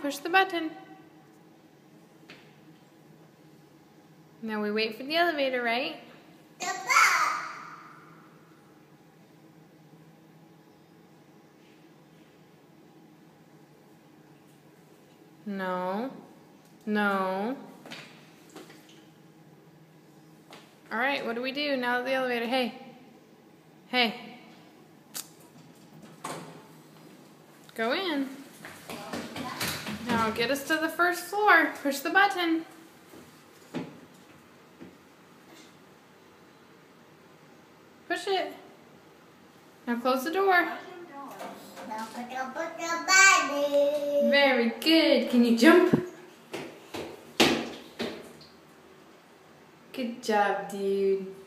push the button. Now we wait for the elevator, right? No. No. All right, what do we do now that the elevator? Hey. Hey. Go in. Now get us to the first floor. Push the button. Push it. Now close the door. Very good. Can you jump? Good job, dude.